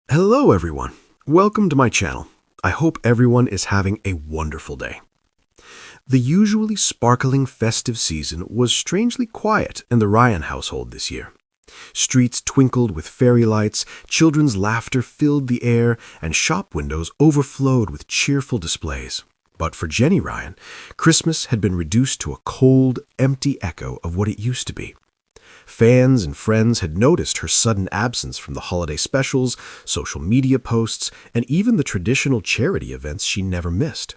Hello everyone, welcome to my channel. I hope everyone is having a wonderful day. The usually sparkling festive season was strangely quiet in the Ryan household this year. Streets twinkled with fairy lights, children's laughter filled the air, and shop windows overflowed with cheerful displays. But for Jenny Ryan, Christmas had been reduced to a cold, empty echo of what it used to be. Fans and friends had noticed her sudden absence from the holiday specials, social media posts, and even the traditional charity events she never missed.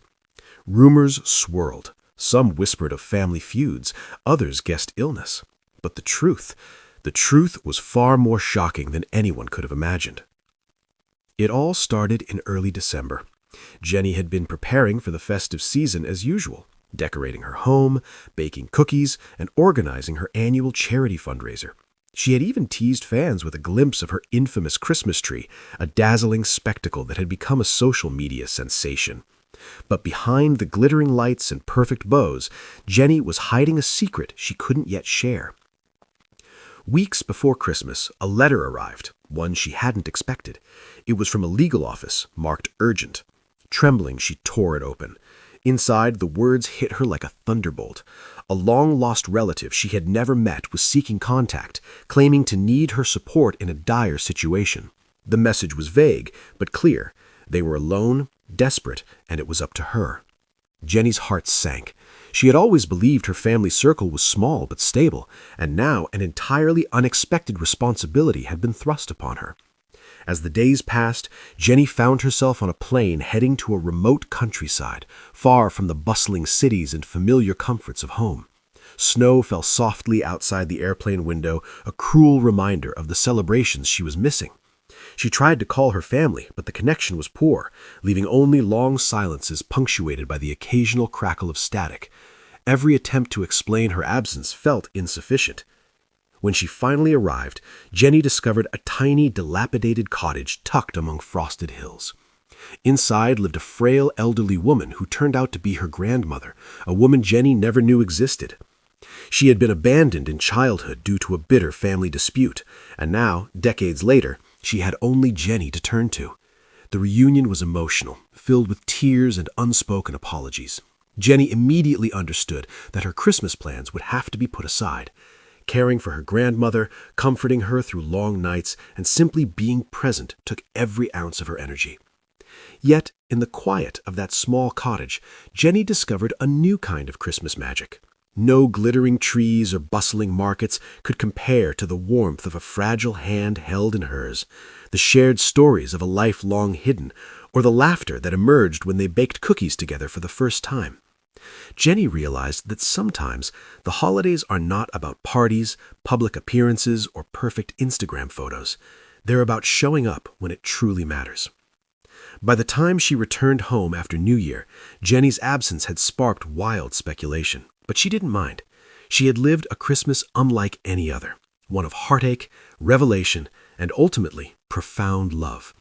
Rumors swirled. Some whispered of family feuds, others guessed illness. But the truth was far more shocking than anyone could have imagined. It all started in early December. Jenny had been preparing for the festive season as usual, decorating her home, baking cookies, and organizing her annual charity fundraiser. She had even teased fans with a glimpse of her infamous Christmas tree, a dazzling spectacle that had become a social media sensation. But behind the glittering lights and perfect bows, Jenny was hiding a secret she couldn't yet share. Weeks before Christmas, a letter arrived, one she hadn't expected. It was from a legal office, marked urgent. Trembling, she tore it open. Inside, the words hit her like a thunderbolt. A long-lost relative she had never met was seeking contact, claiming to need her support in a dire situation. The message was vague, but clear. They were alone, desperate, and it was up to her. Jenny's heart sank. She had always believed her family circle was small but stable, and now an entirely unexpected responsibility had been thrust upon her. As the days passed, Jenny found herself on a plane heading to a remote countryside, far from the bustling cities and familiar comforts of home. Snow fell softly outside the airplane window, a cruel reminder of the celebrations she was missing. She tried to call her family, but the connection was poor, leaving only long silences punctuated by the occasional crackle of static. Every attempt to explain her absence felt insufficient. When she finally arrived, Jenny discovered a tiny, dilapidated cottage tucked among frosted hills. Inside lived a frail, elderly woman who turned out to be her grandmother, a woman Jenny never knew existed. She had been abandoned in childhood due to a bitter family dispute, and now, decades later, she had only Jenny to turn to. The reunion was emotional, filled with tears and unspoken apologies. Jenny immediately understood that her Christmas plans would have to be put aside. Caring for her grandmother, comforting her through long nights, and simply being present took every ounce of her energy. Yet, in the quiet of that small cottage, Jenny discovered a new kind of Christmas magic. No glittering trees or bustling markets could compare to the warmth of a fragile hand held in hers, the shared stories of a life long hidden, or the laughter that emerged when they baked cookies together for the first time. Jenny realized that sometimes the holidays are not about parties, public appearances, or perfect Instagram photos. They're about showing up when it truly matters. By the time she returned home after New Year, Jenny's absence had sparked wild speculation, but she didn't mind. She had lived a Christmas unlike any other, one of heartache, revelation, and ultimately profound love.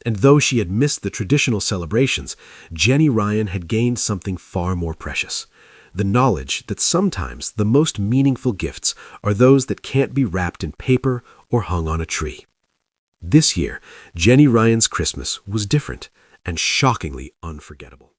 And though she had missed the traditional celebrations, Jenny Ryan had gained something far more precious: the knowledge that sometimes the most meaningful gifts are those that can't be wrapped in paper or hung on a tree. This year, Jenny Ryan's Christmas was different and shockingly unforgettable.